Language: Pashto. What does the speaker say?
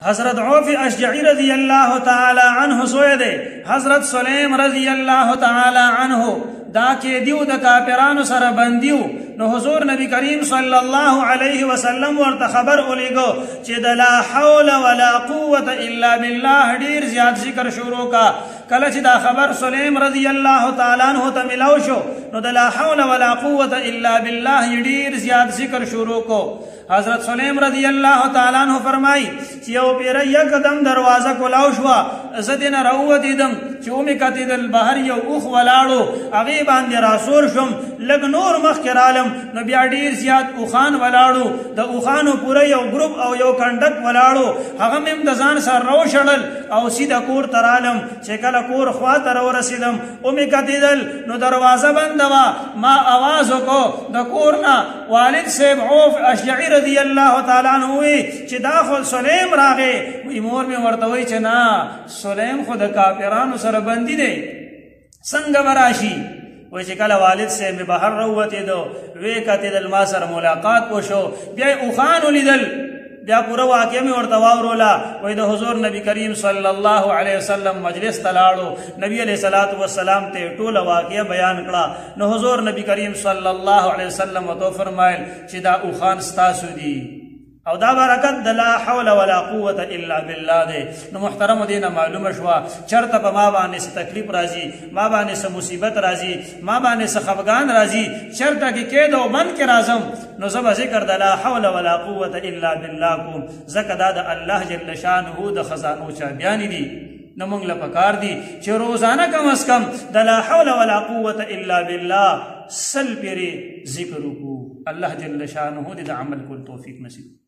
حضرت عوف اشجعی رضی اللہ تعالی عنہ سوئے دے حضرت سلیم رضی اللہ تعالی عنہ دا کے دیو دا کافرانو سر بندیو نو حضور نبی کریم صلی اللہ علیہ وسلم ورطا خبر اولیگو چی دا لا حول ولا قوة الا باللہ دیر زیاد ذکر شروع کا کلچ دا خبر سلیم رضی اللہ تعالیٰ عنہ تا ملاو شو نو دا لا حول ولا قوة الا باللہ دیر زیاد ذکر شروع کو حضرت سلیم رضی اللہ تعالیٰ عنہ فرمائی چیو پیر یک دم دروازہ کلاو شوا زدین روتی دم چومی کتی دل بہر یو اوخ ولاڑو اغیبان دی راسور شم لگ نور مخ کرالم نو بیا دیر زیاد اوخان ولاڑو دا اوخانو پورا یو گروپ او یو کنڈک ولاڑو حغم امدزان سر رو شڑل او سیدہ کور ترالم چکل کور خواه رو رسیدم اومی کتی دل نو دروازہ بندوا ما آوازو کو دا کورنا والد سیب عوف اشجعی رضی اللہ تعالیٰ عنہ ہوئی چی داخل سلیم راغے وی مور میں ورطوئی چی نا سلیم خود کافرانو سر بندی دے سنگ براشی وی چی کل والد سے میں بہر روتی دو وی کتی دل ما سر ملاقات پوشو بیائی اخانو لی دل بیا پورا واقعہ میں ورطواو رولا وی دا حضور نبی کریم صلی اللہ علیہ وسلم مجلس تلاڑو نبی علیہ السلام تے طول واقعہ بیان کڑا نو حضور نبی کریم صلی اللہ علیہ وسلم تو فرمائل چی دا اوخان ستاسو دی او دا برکت دا لا حول ولا قوة الا باللہ دے نو محترم دینا معلوم شوا چرتا پا ما بانے سے تکلیف رازی ما بانے سے مصیبت رازی ما بانے سے خفگان رازی چرتا کی قید و بند کے رازم نو زبا ذکر دا لا حول ولا قوة الا باللہ کو ذکر دا اللہ جل شانہو دا خزانو چا بیانی دی نمونگ لپکار دی چی روزانہ کم از کم دا لا حول ولا قوة الا باللہ سل پیرے ذکر کو اللہ جل شانہو دا عمل کو توفیق نصیب